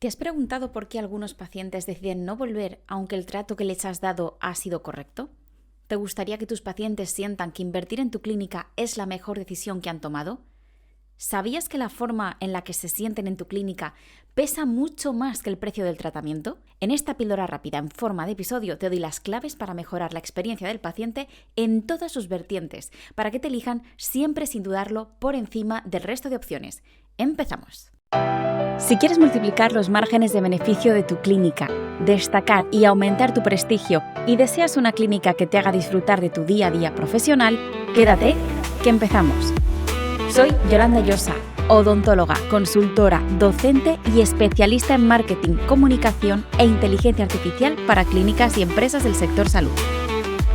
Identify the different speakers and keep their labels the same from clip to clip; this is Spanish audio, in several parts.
Speaker 1: ¿Te has preguntado por qué algunos pacientes deciden no volver aunque el trato que les has dado ha sido correcto? ¿Te gustaría que tus pacientes sientan que invertir en tu clínica es la mejor decisión que han tomado? ¿Sabías que la forma en la que se sienten en tu clínica pesa mucho más que el precio del tratamiento? En esta píldora rápida en forma de episodio te doy las claves para mejorar la experiencia del paciente en todas sus vertientes, para que te elijan siempre sin dudarlo por encima del resto de opciones. ¡Empezamos! Si quieres multiplicar los márgenes de beneficio de tu clínica, destacar y aumentar tu prestigio y deseas una clínica que te haga disfrutar de tu día a día profesional, quédate, que empezamos. Soy Yolanda Llosa, odontóloga, consultora, docente y especialista en marketing, comunicación e inteligencia artificial para clínicas y empresas del sector salud.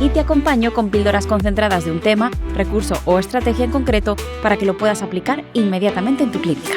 Speaker 1: Y te acompaño con píldoras concentradas de un tema, recurso o estrategia en concreto para que lo puedas aplicar inmediatamente en tu clínica.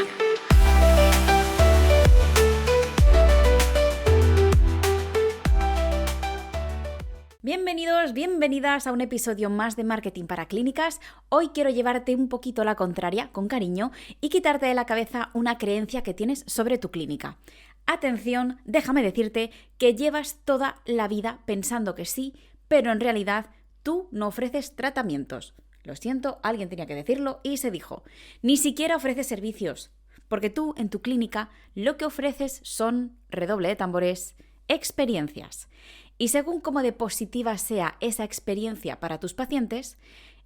Speaker 1: Bienvenidos, bienvenidas a un episodio más de Marketing para Clínicas. Hoy quiero llevarte un poquito la contraria, con cariño, y quitarte de la cabeza una creencia que tienes sobre tu clínica. Atención, déjame decirte que llevas toda la vida pensando que sí, pero en realidad tú no ofreces tratamientos. Lo siento, alguien tenía que decirlo y se dijo. Ni siquiera ofreces servicios, porque tú en tu clínica lo que ofreces son, redoble de tambores, experiencias. Y según cómo de positiva sea esa experiencia para tus pacientes,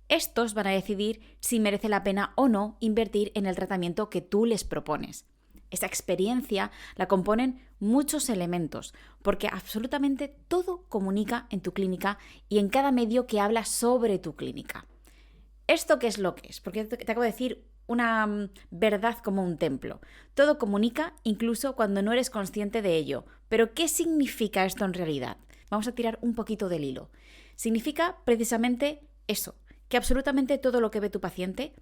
Speaker 1: estos van a decidir si merece la pena o no invertir en el tratamiento que tú les propones. Esa experiencia la componen muchos elementos, porque absolutamente todo comunica en tu clínica y en cada medio que habla sobre tu clínica. ¿Esto qué es lo que es? Porque te acabo de decir una verdad como un templo. Todo comunica incluso cuando no eres consciente de ello. Pero ¿qué significa esto en realidad? Vamos a tirar un poquito del hilo. Significa precisamente eso, que absolutamente todo lo que ve tu paciente,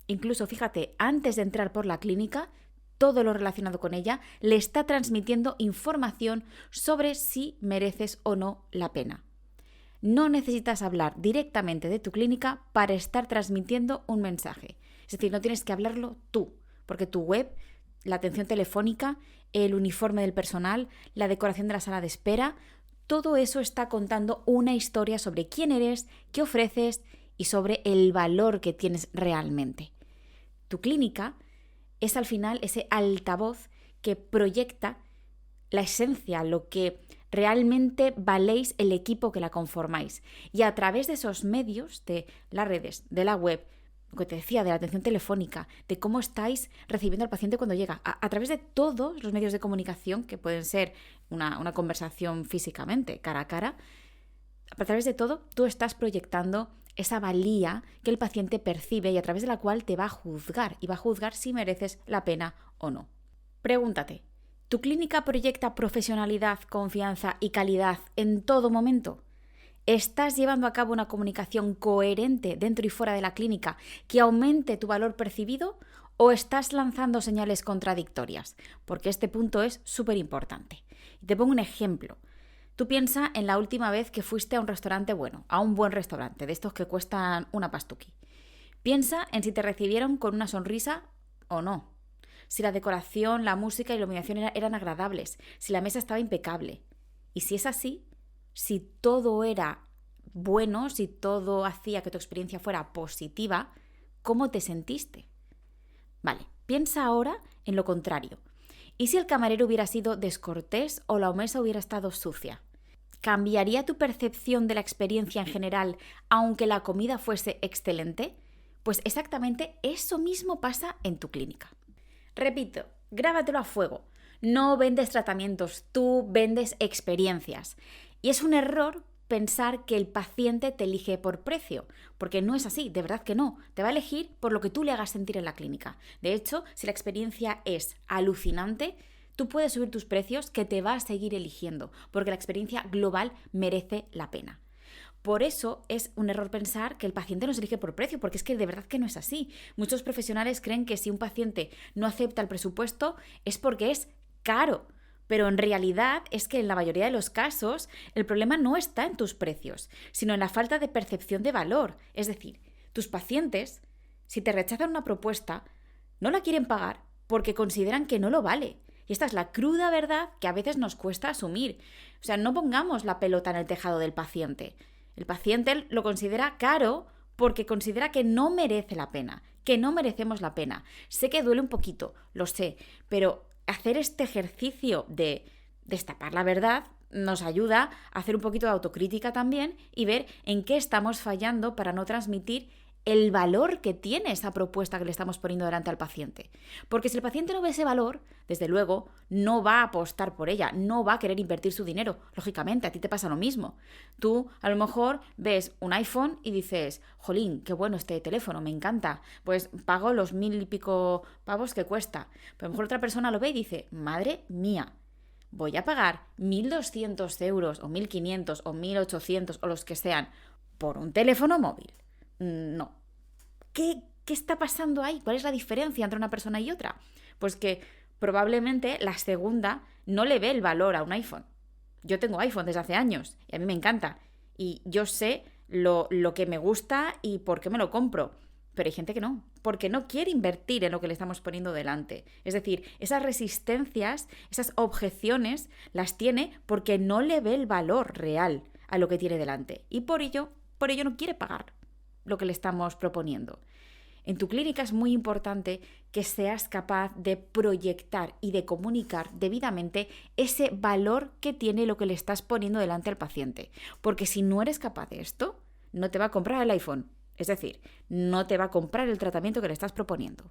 Speaker 1: incluso fíjate, antes de entrar por la clínica, todo lo relacionado con ella, le está transmitiendo información sobre si mereces o no la pena. No necesitas hablar directamente de tu clínica para estar transmitiendo un mensaje. Es decir, no tienes que hablarlo tú, porque tu web, la atención telefónica, el uniforme del personal, la decoración de la sala de espera, todo eso está contando una historia sobre quién eres, qué ofreces y sobre el valor que tienes realmente. Tu clínica es al final ese altavoz que proyecta la esencia, lo que realmente valéis el equipo que la conformáis. Y a través de esos medios, de las redes, de la web, lo que te decía, de la atención telefónica, de cómo estáis recibiendo al paciente cuando llega, a través de todos los medios de comunicación, que pueden ser una conversación físicamente, cara a cara, a través de todo tú estás proyectando esa valía que el paciente percibe y a través de la cual te va a juzgar y va a juzgar si mereces la pena o no. Pregúntate, ¿tu clínica proyecta profesionalidad, confianza y calidad en todo momento? ¿Estás llevando a cabo una comunicación coherente dentro y fuera de la clínica que aumente tu valor percibido o estás lanzando señales contradictorias? Porque este punto es súper importante. Te pongo un ejemplo. Tú piensa en la última vez que fuiste a un restaurante bueno, a un buen restaurante, de estos que cuestan una pastuqui. Piensa en si te recibieron con una sonrisa o no. Si la decoración, la música y la iluminación eran agradables, si la mesa estaba impecable. Y si es así, si todo era bueno, si todo hacía que tu experiencia fuera positiva, ¿cómo te sentiste? Vale, piensa ahora en lo contrario. ¿Y si el camarero hubiera sido descortés o la mesa hubiera estado sucia? ¿Cambiaría tu percepción de la experiencia en general aunque la comida fuese excelente? Pues exactamente eso mismo pasa en tu clínica. Repito, grábatelo a fuego. No vendes tratamientos, tú vendes experiencias. Y es un error pensar que el paciente te elige por precio, porque no es así, de verdad que no. Te va a elegir por lo que tú le hagas sentir en la clínica. De hecho, si la experiencia es alucinante, tú puedes subir tus precios que te va a seguir eligiendo, porque la experiencia global merece la pena. Por eso es un error pensar que el paciente nos elige por precio, porque es que de verdad que no es así. Muchos profesionales creen que si un paciente no acepta el presupuesto es porque es caro. Pero en realidad es que en la mayoría de los casos el problema no está en tus precios, sino en la falta de percepción de valor. Es decir, tus pacientes, si te rechazan una propuesta, no la quieren pagar porque consideran que no lo vale, Y esta es la cruda verdad que a veces nos cuesta asumir. O sea, no pongamos la pelota en el tejado del paciente. El paciente lo considera caro porque considera que no merece la pena, que no merecemos la pena. Sé que duele un poquito, lo sé, pero hacer este ejercicio de destapar la verdad nos ayuda a hacer un poquito de autocrítica también y ver en qué estamos fallando para no transmitir el valor que tiene esa propuesta que le estamos poniendo delante al paciente. Porque si el paciente no ve ese valor, desde luego, no va a apostar por ella, no va a querer invertir su dinero. Lógicamente, a ti te pasa lo mismo. Tú, a lo mejor, ves un iPhone y dices, jolín, qué bueno este teléfono, me encanta. Pues pago los 1.000 y pico pavos que cuesta. Pero a lo mejor otra persona lo ve y dice, madre mía, voy a pagar 1.200 euros o 1.500 o 1.800 o los que sean por un teléfono móvil. No. ¿Qué está pasando ahí? ¿Cuál es la diferencia entre una persona y otra? Pues que probablemente la segunda no le ve el valor a un iPhone. Yo tengo iPhone desde hace años y a mí me encanta. Y yo sé lo que me gusta y por qué me lo compro. Pero hay gente que no, porque no quiere invertir en lo que le estamos poniendo delante. Es decir, esas resistencias, esas objeciones, las tiene porque no le ve el valor real a lo que tiene delante. Y por ello no quiere pagar lo que le estamos proponiendo. En tu clínica es muy importante que seas capaz de proyectar y de comunicar debidamente ese valor que tiene lo que le estás poniendo delante al paciente. Porque si no eres capaz de esto, no te va a comprar el iPhone. Es decir, no te va a comprar el tratamiento que le estás proponiendo.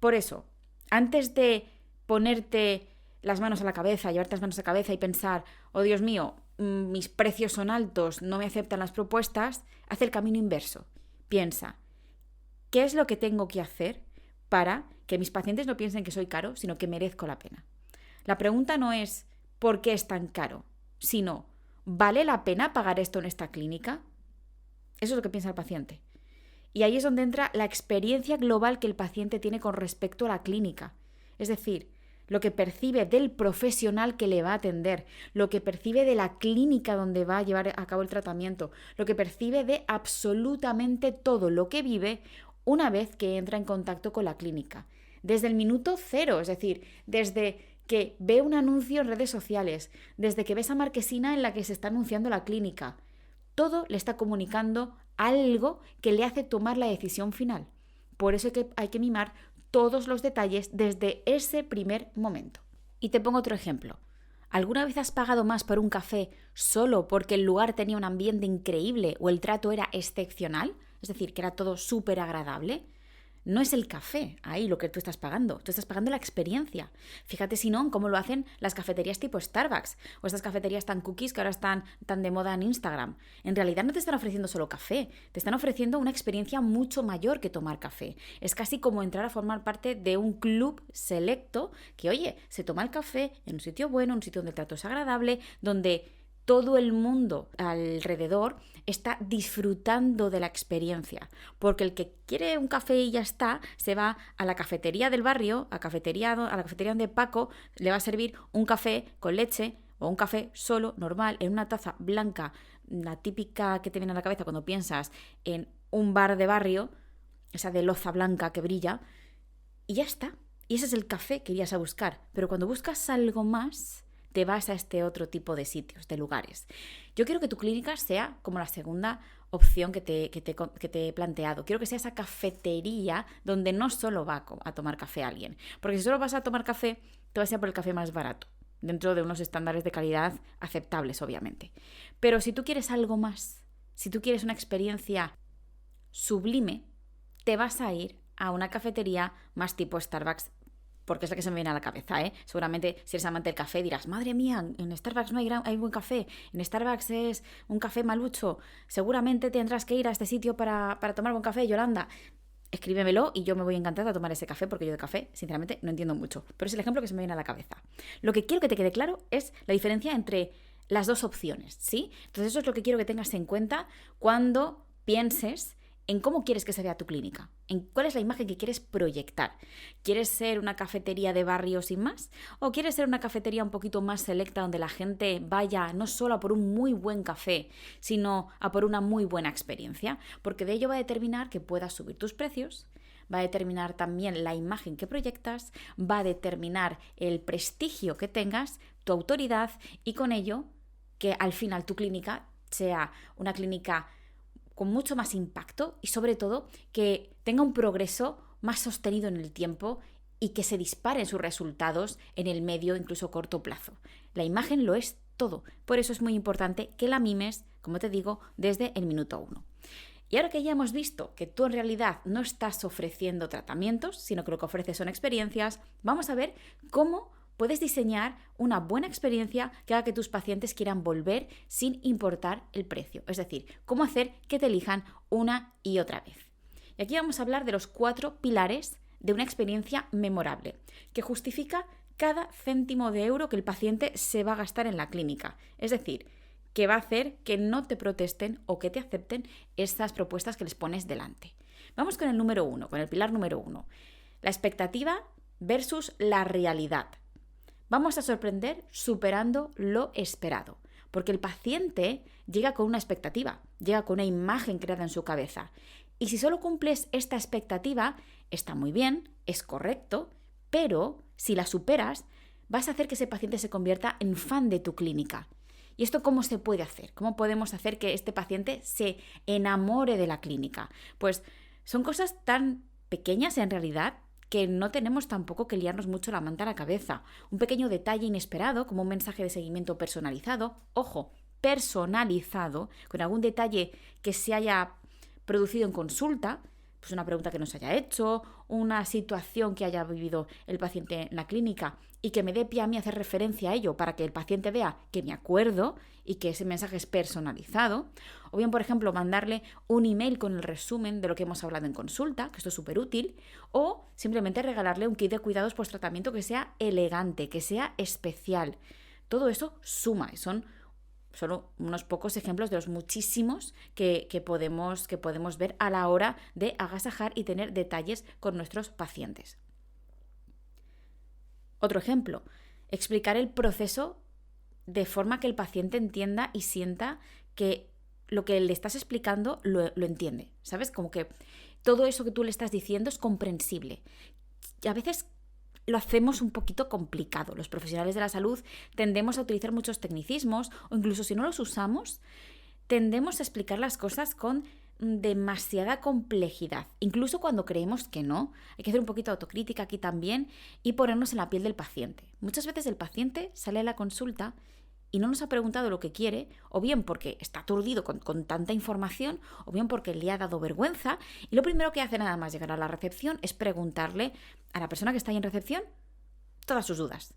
Speaker 1: Por eso, antes de ponerte las manos a la cabeza, llevarte las manos a la cabeza y pensar, oh Dios mío, mis precios son altos, no me aceptan las propuestas, haz el camino inverso. Piensa, ¿qué es lo que tengo que hacer para que mis pacientes no piensen que soy caro, sino que merezco la pena? La pregunta no es ¿por qué es tan caro?, sino ¿vale la pena pagar esto en esta clínica? Eso es lo que piensa el paciente. Y ahí es donde entra la experiencia global que el paciente tiene con respecto a la clínica. Es decir, lo que percibe del profesional que le va a atender, lo que percibe de la clínica donde va a llevar a cabo el tratamiento, lo que percibe de absolutamente todo lo que vive una vez que entra en contacto con la clínica. Desde el minuto cero, es decir, desde que ve un anuncio en redes sociales, desde que ve esa marquesina en la que se está anunciando la clínica, todo le está comunicando algo que le hace tomar la decisión final. Por eso hay que mimar todos los detalles desde ese primer momento. Y te pongo otro ejemplo. ¿Alguna vez has pagado más por un café solo porque el lugar tenía un ambiente increíble o el trato era excepcional? Es decir, que era todo súper agradable. No es el café ahí lo que tú estás pagando la experiencia. Fíjate si no en cómo lo hacen las cafeterías tipo Starbucks o estas cafeterías tan cookies que ahora están tan de moda en Instagram. En realidad no te están ofreciendo solo café, te están ofreciendo una experiencia mucho mayor que tomar café. Es casi como entrar a formar parte de un club selecto que, oye, se toma el café en un sitio bueno, un sitio donde el trato es agradable, donde todo el mundo alrededor está disfrutando de la experiencia, porque el que quiere un café y ya está, se va a la cafetería del barrio, a la cafetería donde Paco le va a servir un café con leche o un café solo, normal, en una taza blanca, la típica que te viene a la cabeza cuando piensas en un bar de barrio, esa de loza blanca que brilla, y ya está. Y ese es el café que irías a buscar. Pero cuando buscas algo más, te vas a este otro tipo de sitios, de lugares. Yo quiero que tu clínica sea como la segunda opción que te he planteado. Quiero que sea esa cafetería donde no solo va a tomar café alguien. Porque si solo vas a tomar café, te vas a ir por el café más barato, dentro de unos estándares de calidad aceptables, obviamente. Pero si tú quieres algo más, si tú quieres una experiencia sublime, te vas a ir a una cafetería más tipo Starbucks, porque es la que se me viene a la cabeza, ¿eh? Seguramente si eres amante del café dirás, madre mía, en Starbucks no hay buen café, en Starbucks es un café malucho, seguramente tendrás que ir a este sitio para tomar buen café, Yolanda. Escríbemelo y yo me voy encantada a tomar ese café, porque yo de café, sinceramente, no entiendo mucho, pero es el ejemplo que se me viene a la cabeza. Lo que quiero que te quede claro es la diferencia entre las dos opciones, ¿sí? Entonces eso es lo que quiero que tengas en cuenta cuando pienses en cómo quieres que se vea tu clínica, en cuál es la imagen que quieres proyectar. ¿Quieres ser una cafetería de barrio sin más? ¿O quieres ser una cafetería un poquito más selecta donde la gente vaya no solo a por un muy buen café, sino a por una muy buena experiencia? Porque de ello va a determinar que puedas subir tus precios, va a determinar también la imagen que proyectas, va a determinar el prestigio que tengas, tu autoridad y con ello que al final tu clínica sea una clínica con mucho más impacto y sobre todo que tenga un progreso más sostenido en el tiempo y que se disparen sus resultados en el medio, incluso corto plazo. La imagen lo es todo, por eso es muy importante que la mimes, como te digo, desde el minuto 1. Y ahora que ya hemos visto que tú en realidad no estás ofreciendo tratamientos, sino que lo que ofreces son experiencias, vamos a ver cómo puedes diseñar una buena experiencia que haga que tus pacientes quieran volver sin importar el precio. Es decir, cómo hacer que te elijan una y otra vez. Y aquí vamos a hablar de los 4 pilares de una experiencia memorable, que justifica cada céntimo de euro que el paciente se va a gastar en la clínica. Es decir, que va a hacer que no te protesten o que te acepten estas propuestas que les pones delante. Vamos con el número 1, con el pilar número 1. La expectativa versus la realidad. Vamos a sorprender superando lo esperado, porque el paciente llega con una expectativa, llega con una imagen creada en su cabeza. Y si solo cumples esta expectativa, está muy bien, es correcto, pero si la superas, vas a hacer que ese paciente se convierta en fan de tu clínica. ¿Y esto cómo se puede hacer? ¿Cómo podemos hacer que este paciente se enamore de la clínica? Pues son cosas tan pequeñas en realidad que no tenemos tampoco que liarnos mucho la manta a la cabeza. Un pequeño detalle inesperado, como un mensaje de seguimiento personalizado, ojo, personalizado, con algún detalle que se haya producido en consulta, pues una pregunta que nos haya hecho, una situación que haya vivido el paciente en la clínica y que me dé pie a mí a hacer referencia a ello para que el paciente vea que me acuerdo y que ese mensaje es personalizado. O bien, por ejemplo, mandarle un email con el resumen de lo que hemos hablado en consulta, que esto es súper útil, o simplemente regalarle un kit de cuidados post-tratamiento que sea elegante, que sea especial. Todo eso suma y son solo unos pocos ejemplos de los muchísimos que podemos ver a la hora de agasajar y tener detalles con nuestros pacientes. Otro ejemplo, explicar el proceso de forma que el paciente entienda y sienta que lo que le estás explicando lo entiende, ¿sabes? Como que todo eso que tú le estás diciendo es comprensible. Y a veces lo hacemos un poquito complicado. Los profesionales de la salud tendemos a utilizar muchos tecnicismos o incluso si no los usamos, tendemos a explicar las cosas con demasiada complejidad, incluso cuando creemos que no. Hay que hacer un poquito de autocrítica aquí también y ponernos en la piel del paciente. Muchas veces el paciente sale a la consulta y no nos ha preguntado lo que quiere, o bien porque está aturdido con tanta información, o bien porque le ha dado vergüenza, y lo primero que hace nada más llegar a la recepción es preguntarle a la persona que está ahí en recepción todas sus dudas.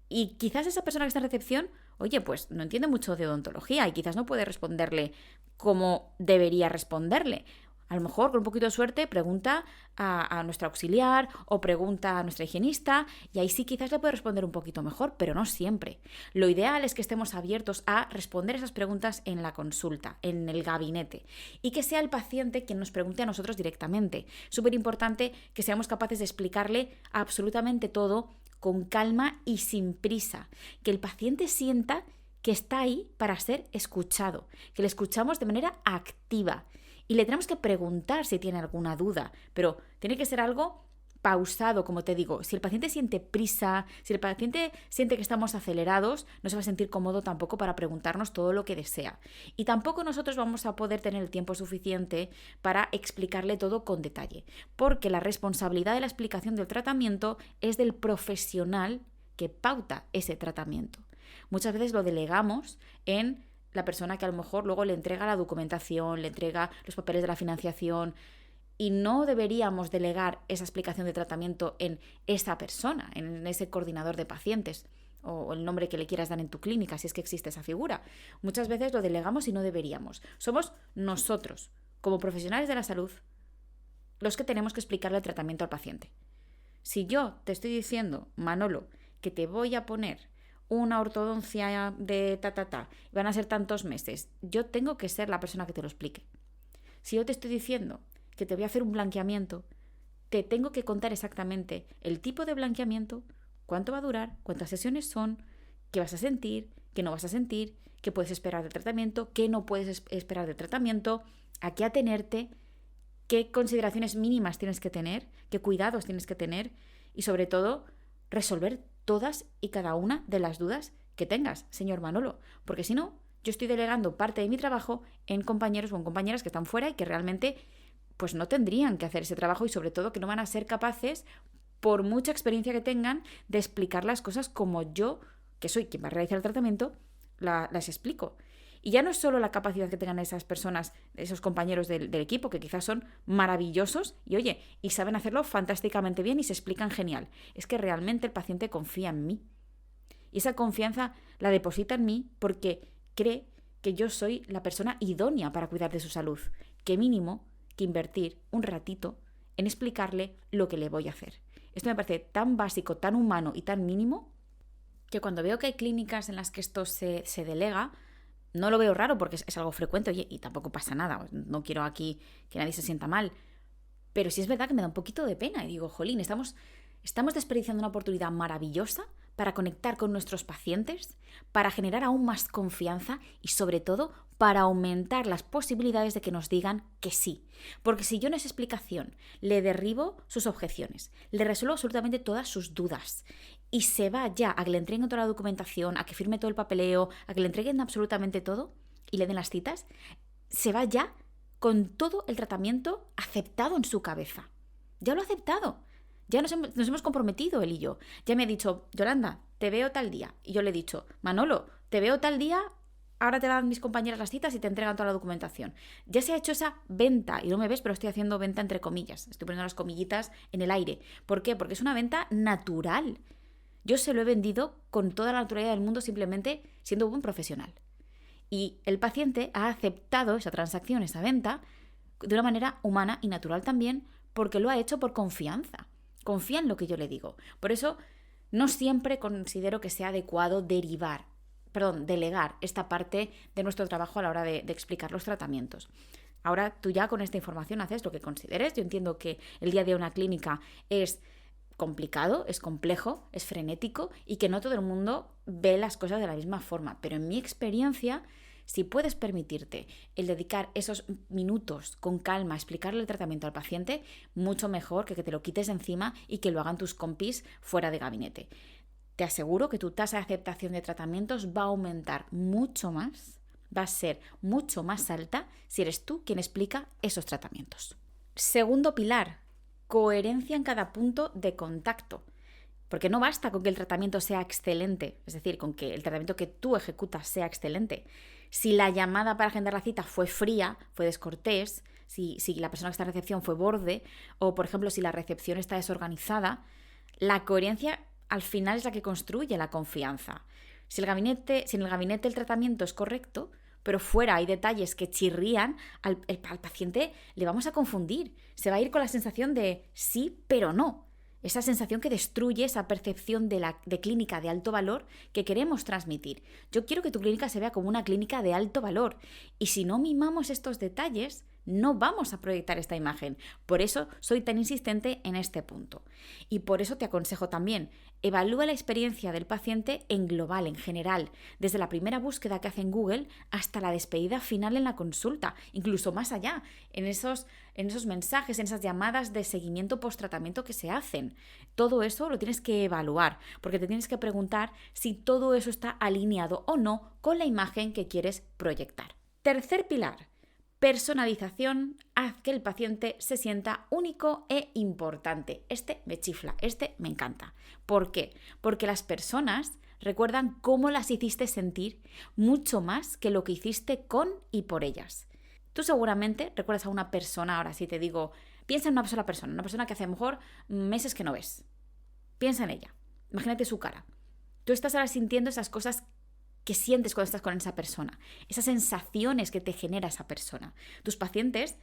Speaker 1: Y quizás esa persona que está en recepción, oye, pues no entiende mucho de odontología y quizás no puede responderle como debería responderle. A lo mejor, con un poquito de suerte, pregunta a nuestra auxiliar o pregunta a nuestra higienista y ahí sí quizás le puede responder un poquito mejor, pero no siempre. Lo ideal es que estemos abiertos a responder esas preguntas en la consulta, en el gabinete, y que sea el paciente quien nos pregunte a nosotros directamente. Súper importante que seamos capaces de explicarle absolutamente todo con calma y sin prisa. Que el paciente sienta que está ahí para ser escuchado, que le escuchamos de manera activa. Y le tenemos que preguntar si tiene alguna duda, pero tiene que ser algo pausado, como te digo. Si el paciente siente prisa, si el paciente siente que estamos acelerados, no se va a sentir cómodo tampoco para preguntarnos todo lo que desea. Y tampoco nosotros vamos a poder tener el tiempo suficiente para explicarle todo con detalle, porque la responsabilidad de la explicación del tratamiento es del profesional que pauta ese tratamiento. Muchas veces lo delegamos en la persona que a lo mejor luego le entrega la documentación, le entrega los papeles de la financiación y no deberíamos delegar esa explicación de tratamiento en esa persona, en ese coordinador de pacientes o el nombre que le quieras dar en tu clínica, si es que existe esa figura. Muchas veces lo delegamos y no deberíamos. Somos nosotros, como profesionales de la salud, los que tenemos que explicarle el tratamiento al paciente. Si yo te estoy diciendo, Manolo, que te voy a poner una ortodoncia de van a ser tantos meses, yo tengo que ser la persona que te lo explique. Si yo te estoy diciendo que te voy a hacer un blanqueamiento, te tengo que contar exactamente el tipo de blanqueamiento, cuánto va a durar, cuántas sesiones son, qué vas a sentir, qué no vas a sentir, qué puedes esperar del tratamiento, qué no puedes esperar del tratamiento, a qué atenerte, qué consideraciones mínimas tienes que tener, qué cuidados tienes que tener y sobre todo resolver todas y cada una de las dudas que tengas, señor Manolo, porque si no, yo estoy delegando parte de mi trabajo en compañeros o en compañeras que están fuera y que realmente pues no tendrían que hacer ese trabajo y sobre todo que no van a ser capaces, por mucha experiencia que tengan, de explicar las cosas como yo, que soy quien va a realizar el tratamiento, las explico. Y ya no es solo la capacidad que tengan esas personas, esos compañeros del equipo, que quizás son maravillosos y saben hacerlo fantásticamente bien y se explican genial. Es que realmente el paciente confía en mí. Y esa confianza la deposita en mí porque cree que yo soy la persona idónea para cuidar de su salud. Qué mínimo que invertir un ratito en explicarle lo que le voy a hacer. Esto me parece tan básico, tan humano y tan mínimo que cuando veo que hay clínicas en las que esto se delega, no lo veo raro porque es algo frecuente y tampoco pasa nada. No quiero aquí que nadie se sienta mal. Pero sí es verdad que me da un poquito de pena y digo, jolín, estamos desperdiciando una oportunidad maravillosa para conectar con nuestros pacientes, para generar aún más confianza y sobre todo para aumentar las posibilidades de que nos digan que sí. Porque si yo en esa explicación le derribo sus objeciones, le resuelvo absolutamente todas sus dudas y se va ya a que le entreguen toda la documentación, a que firme todo el papeleo, a que le entreguen absolutamente todo y le den las citas, se va ya con todo el tratamiento aceptado en su cabeza. Ya lo ha aceptado. Ya nos hemos comprometido él y yo. Ya me ha dicho, Yolanda, te veo tal día. Y yo le he dicho, Manolo, te veo tal día, ahora te dan mis compañeras las citas y te entregan toda la documentación. Ya se ha hecho esa venta, y no me ves, pero estoy haciendo venta entre comillas. Estoy poniendo las comillitas en el aire. ¿Por qué? Porque es una venta natural. Yo se lo he vendido con toda la naturalidad del mundo simplemente siendo un buen profesional. Y el paciente ha aceptado esa transacción, esa venta, de una manera humana y natural también, porque lo ha hecho por confianza. Confía en lo que yo le digo. Por eso no siempre considero que sea adecuado delegar esta parte de nuestro trabajo a la hora de explicar los tratamientos. Ahora tú ya con esta información haces lo que consideres. Yo entiendo que el día a día de una clínica es complicado, es complejo, es frenético y que no todo el mundo ve las cosas de la misma forma. Pero en mi experiencia, si puedes permitirte el dedicar esos minutos con calma a explicarle el tratamiento al paciente, mucho mejor que te lo quites de encima y que lo hagan tus compis fuera de gabinete. Te aseguro que tu tasa de aceptación de tratamientos va a aumentar mucho más, va a ser mucho más alta si eres tú quien explica esos tratamientos. Segundo pilar, coherencia en cada punto de contacto. Porque no basta con que el tratamiento sea excelente, es decir, con que el tratamiento que tú ejecutas sea excelente. Si la llamada para agendar la cita fue fría, fue descortés, si la persona que está en recepción fue borde, o por ejemplo si la recepción está desorganizada, la coherencia al final es la que construye la confianza. Si en el gabinete el tratamiento es correcto, pero fuera hay detalles que chirrían, al paciente le vamos a confundir. Se va a ir con la sensación de sí, pero no. Esa sensación que destruye esa percepción de clínica de alto valor que queremos transmitir. Yo quiero que tu clínica se vea como una clínica de alto valor. Y si no mimamos estos detalles, no vamos a proyectar esta imagen. Por eso soy tan insistente en este punto. Y por eso te aconsejo también, evalúa la experiencia del paciente en global, en general, desde la primera búsqueda que hace en Google hasta la despedida final en la consulta, incluso más allá, en esos mensajes, en esas llamadas de seguimiento post-tratamiento que se hacen. Todo eso lo tienes que evaluar, porque te tienes que preguntar si todo eso está alineado o no con la imagen que quieres proyectar. Tercer pilar. Personalización, haz que el paciente se sienta único e importante. Este me chifla, este me encanta. ¿Por qué? Porque las personas recuerdan cómo las hiciste sentir mucho más que lo que hiciste con y por ellas. Tú seguramente recuerdas a una persona, ahora sí te digo, piensa en una sola persona, una persona que hace a lo mejor meses que no ves. Piensa en ella, imagínate su cara. Tú estás ahora sintiendo esas cosas que sientes cuando estás con esa persona, esas sensaciones que te genera esa persona. Tus pacientes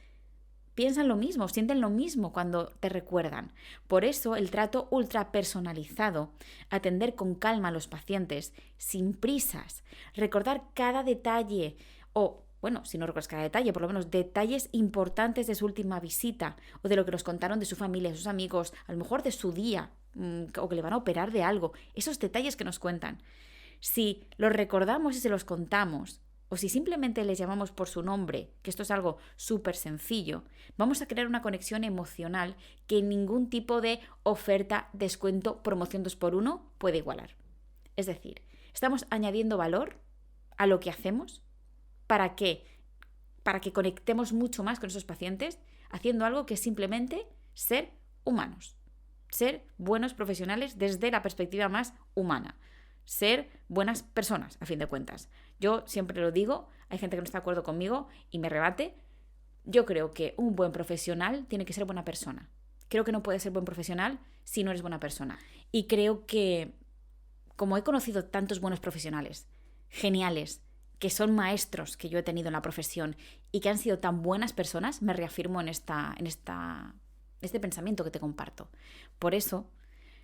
Speaker 1: piensan lo mismo, sienten lo mismo cuando te recuerdan. Por eso el trato ultra personalizado, atender con calma a los pacientes, sin prisas, recordar cada detalle o, bueno, si no recuerdas cada detalle, por lo menos detalles importantes de su última visita o de lo que nos contaron de su familia, de sus amigos, a lo mejor de su día o que le van a operar de algo, esos detalles que nos cuentan. Si los recordamos y se los contamos, o si simplemente les llamamos por su nombre, que esto es algo súper sencillo, vamos a crear una conexión emocional que ningún tipo de oferta, descuento, promoción 2x1 puede igualar. Es decir, estamos añadiendo valor a lo que hacemos. ¿Para qué? Para que conectemos mucho más con esos pacientes, haciendo algo que es simplemente ser humanos, ser buenos profesionales desde la perspectiva más humana, ser buenas personas, a fin de cuentas. Yo siempre lo digo, hay gente que no está de acuerdo conmigo y me rebate. Yo creo que un buen profesional tiene que ser buena persona. Creo que no puedes ser buen profesional si no eres buena persona. Y creo que, como he conocido tantos buenos profesionales, geniales, que son maestros que yo he tenido en la profesión y que han sido tan buenas personas, me reafirmo en este pensamiento que te comparto. Por eso,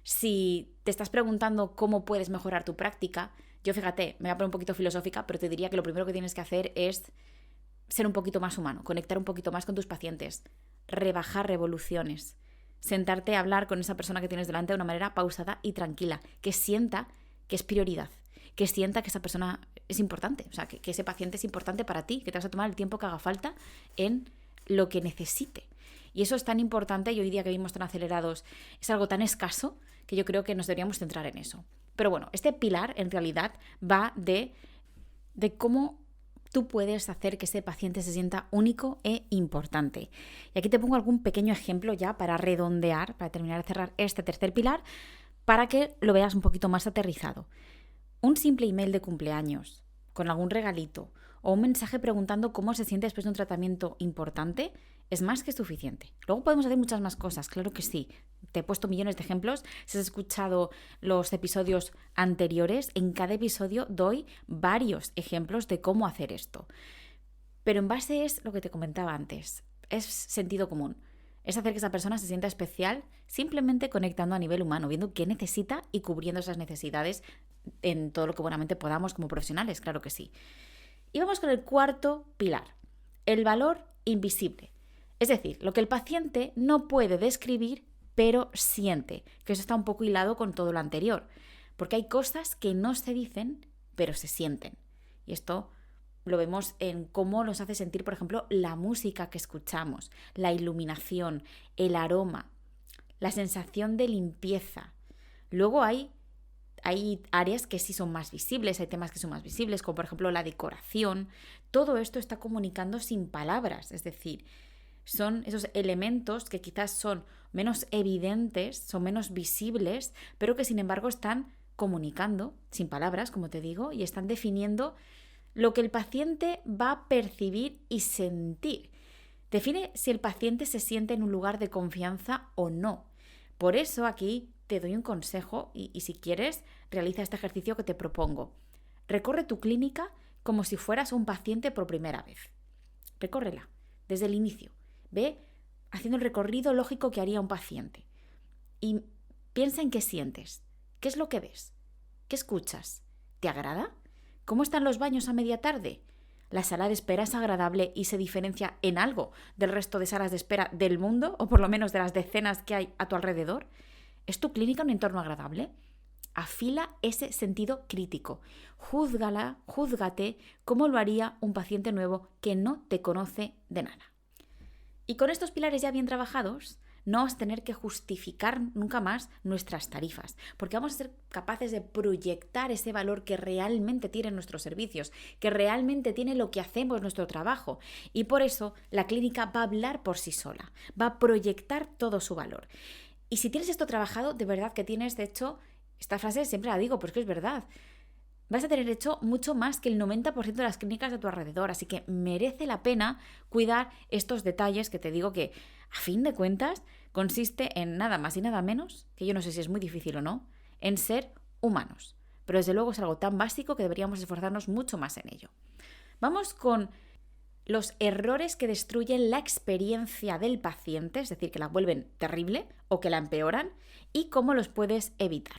Speaker 1: si te estás preguntando cómo puedes mejorar tu práctica, yo fíjate, me voy a poner un poquito filosófica, pero te diría que lo primero que tienes que hacer es ser un poquito más humano, conectar un poquito más con tus pacientes, rebajar revoluciones, sentarte a hablar con esa persona que tienes delante de una manera pausada y tranquila, que sienta que es prioridad, que sienta que esa persona es importante, o sea, que ese paciente es importante para ti, que te vas a tomar el tiempo que haga falta en lo que necesite. Y eso es tan importante y hoy día que vivimos tan acelerados es algo tan escaso que yo creo que nos deberíamos centrar en eso. Pero bueno, este pilar en realidad va de cómo tú puedes hacer que ese paciente se sienta único e importante. Y aquí te pongo algún pequeño ejemplo ya para redondear, para terminar de cerrar este tercer pilar, para que lo veas un poquito más aterrizado. Un simple email de cumpleaños, con algún regalito, o un mensaje preguntando cómo se siente después de un tratamiento importante, es más que suficiente. Luego podemos hacer muchas más cosas, claro que sí. Te he puesto millones de ejemplos. Si has escuchado los episodios anteriores, en cada episodio doy varios ejemplos de cómo hacer esto. Pero en base es lo que te comentaba antes, es sentido común. Es hacer que esa persona se sienta especial simplemente conectando a nivel humano, viendo qué necesita y cubriendo esas necesidades en todo lo que buenamente podamos como profesionales, claro que sí. Y vamos con el cuarto pilar, el valor invisible. Es decir, lo que el paciente no puede describir, pero siente, que eso está un poco hilado con todo lo anterior, porque hay cosas que no se dicen, pero se sienten. Y esto lo vemos en cómo nos hace sentir, por ejemplo, la música que escuchamos, la iluminación, el aroma, la sensación de limpieza. Luego hay áreas que sí son más visibles, hay temas que son más visibles, como por ejemplo la decoración. Todo esto está comunicando sin palabras, es decir, son esos elementos que quizás son menos evidentes, son menos visibles, pero que sin embargo están comunicando sin palabras, como te digo, y están definiendo lo que el paciente va a percibir y sentir. Define si el paciente se siente en un lugar de confianza o no. Por eso aquí te doy un consejo y si quieres, realiza este ejercicio que te propongo. Recorre tu clínica como si fueras un paciente por primera vez. Recórrela desde el inicio. Ve haciendo el recorrido lógico que haría un paciente. Y piensa en qué sientes. ¿Qué es lo que ves? ¿Qué escuchas? ¿Te agrada? ¿Cómo están los baños a media tarde? ¿La sala de espera es agradable y se diferencia en algo del resto de salas de espera del mundo, o por lo menos de las decenas que hay a tu alrededor? ¿Es tu clínica un entorno agradable? Afila ese sentido crítico. Júzgate cómo lo haría un paciente nuevo que no te conoce de nada. Y con estos pilares ya bien trabajados, no vamos a tener que justificar nunca más nuestras tarifas, porque vamos a ser capaces de proyectar ese valor que realmente tienen nuestros servicios, que realmente tiene lo que hacemos, nuestro trabajo. Y por eso la clínica va a hablar por sí sola, va a proyectar todo su valor. Y si tienes esto trabajado, de verdad que tienes, de hecho, esta frase siempre la digo porque es verdad, vas a tener hecho mucho más que el 90% de las clínicas de tu alrededor, así que merece la pena cuidar estos detalles que te digo que, a fin de cuentas, consiste en nada más y nada menos, que yo no sé si es muy difícil o no, en ser humanos. Pero desde luego es algo tan básico que deberíamos esforzarnos mucho más en ello. Vamos con los errores que destruyen la experiencia del paciente, es decir, que la vuelven terrible o que la empeoran, y cómo los puedes evitar.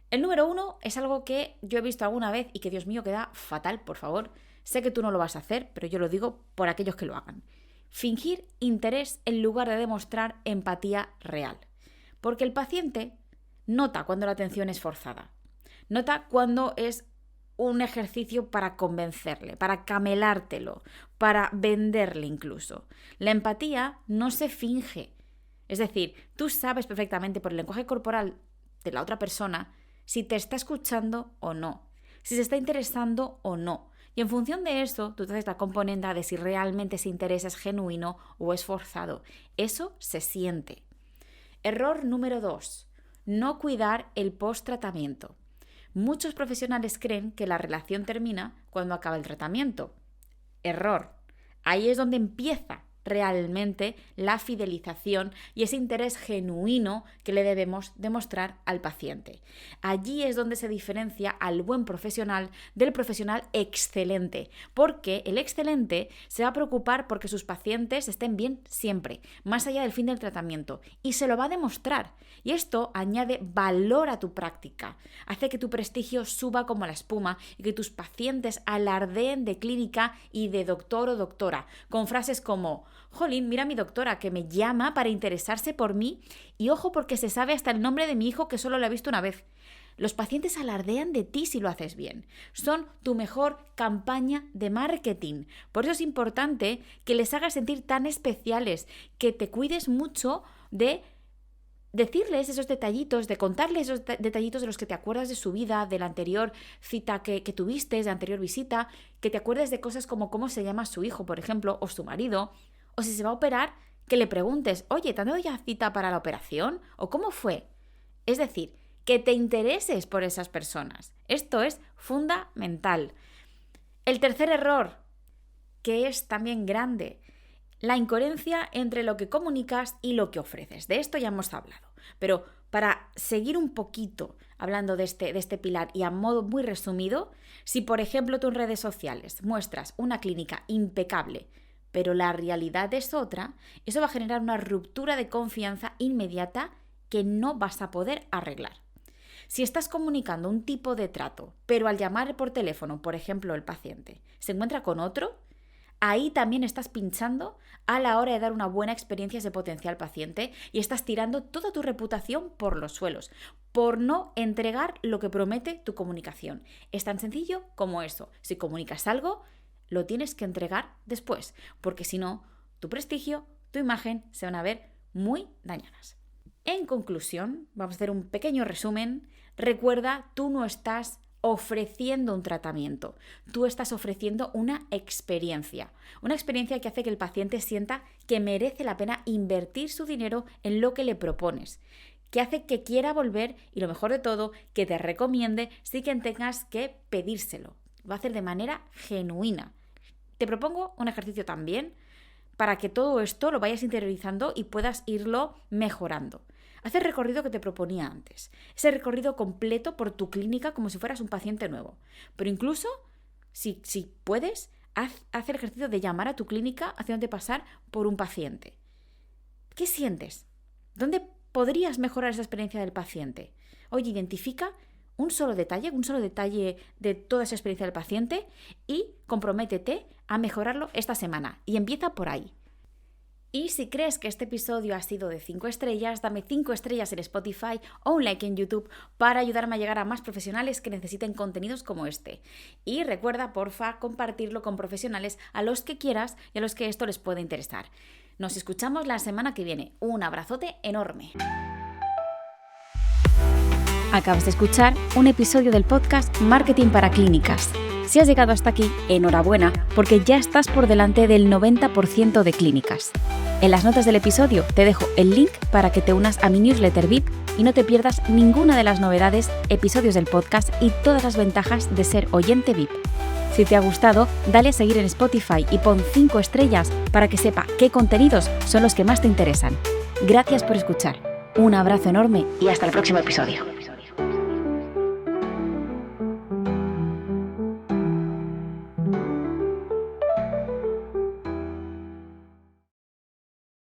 Speaker 1: El número 1 es algo que yo he visto alguna vez y que, Dios mío, queda fatal, por favor. Sé que tú no lo vas a hacer, pero yo lo digo por aquellos que lo hagan. Fingir interés en lugar de demostrar empatía real. Porque el paciente nota cuando la atención es forzada. Nota cuando es un ejercicio para convencerle, para camelártelo, para venderle incluso. La empatía no se finge. Es decir, tú sabes perfectamente por el lenguaje corporal de la otra persona si te está escuchando o no, si se está interesando o no. Y en función de eso, tú te haces la componenda de si realmente ese interés es genuino o es forzado. Eso se siente. Error número 2. No cuidar el post-tratamiento. Muchos profesionales creen que la relación termina cuando acaba el tratamiento. Error. Ahí es donde empieza realmente la fidelización y ese interés genuino que le debemos demostrar al paciente. Allí es donde se diferencia al buen profesional del profesional excelente, porque el excelente se va a preocupar porque sus pacientes estén bien siempre, más allá del fin del tratamiento, y se lo va a demostrar. Y esto añade valor a tu práctica, hace que tu prestigio suba como la espuma y que tus pacientes alardeen de clínica y de doctor o doctora, con frases como: jolín, mira a mi doctora que me llama para interesarse por mí, y ojo porque se sabe hasta el nombre de mi hijo que solo lo he visto una vez. Los pacientes alardean de ti si lo haces bien. Son tu mejor campaña de marketing. Por eso es importante que les hagas sentir tan especiales, que te cuides mucho de decirles esos detallitos, de contarles esos detallitos de los que te acuerdas de su vida, de la anterior cita que tuviste, de la anterior visita, que te acuerdes de cosas como cómo se llama su hijo, por ejemplo, o su marido. O si se va a operar, que le preguntes: oye, ¿te han dado ya cita para la operación? ¿O cómo fue? Es decir, que te intereses por esas personas. Esto es fundamental. El tercer error, que es también grande, la incoherencia entre lo que comunicas y lo que ofreces. De esto ya hemos hablado. Pero para seguir un poquito hablando de este pilar y a modo muy resumido, si por ejemplo tú en redes sociales muestras una clínica impecable, pero la realidad es otra, eso va a generar una ruptura de confianza inmediata que no vas a poder arreglar. Si estás comunicando un tipo de trato, pero al llamar por teléfono, por ejemplo, el paciente se encuentra con otro, ahí también estás pinchando a la hora de dar una buena experiencia a ese potencial paciente y estás tirando toda tu reputación por los suelos, por no entregar lo que promete tu comunicación. Es tan sencillo como eso. Si comunicas algo, lo tienes que entregar después, porque si no, tu prestigio, tu imagen se van a ver muy dañadas. En conclusión, vamos a hacer un pequeño resumen. Recuerda, tú no estás ofreciendo un tratamiento, tú estás ofreciendo una experiencia que hace que el paciente sienta que merece la pena invertir su dinero en lo que le propones, que hace que quiera volver y, lo mejor de todo, que te recomiende sin que tengas que pedírselo. Lo va a hacer de manera genuina. Te propongo un ejercicio también para que todo esto lo vayas interiorizando y puedas irlo mejorando. Haz el recorrido que te proponía antes, ese recorrido completo por tu clínica como si fueras un paciente nuevo. Pero incluso, si puedes, haz el ejercicio de llamar a tu clínica haciéndote pasar por un paciente. ¿Qué sientes? ¿Dónde podrías mejorar esa experiencia del paciente? Oye, identifica un solo detalle de toda esa experiencia del paciente y comprométete a mejorarlo esta semana. Y empieza por ahí. Y si crees que este episodio ha sido de 5 estrellas, dame 5 estrellas en Spotify o un like en YouTube para ayudarme a llegar a más profesionales que necesiten contenidos como este. Y recuerda, porfa, compartirlo con profesionales a los que quieras y a los que esto les puede interesar. Nos escuchamos la semana que viene. Un abrazote enorme.
Speaker 2: Acabas de escuchar un episodio del podcast Marketing para Clínicas. Si has llegado hasta aquí, enhorabuena, porque ya estás por delante del 90% de clínicas. En las notas del episodio te dejo el link para que te unas a mi newsletter VIP y no te pierdas ninguna de las novedades, episodios del podcast y todas las ventajas de ser oyente VIP. Si te ha gustado, dale a seguir en Spotify y pon 5 estrellas para que sepa qué contenidos son los que más te interesan. Gracias por escuchar. Un abrazo enorme y hasta el próximo episodio.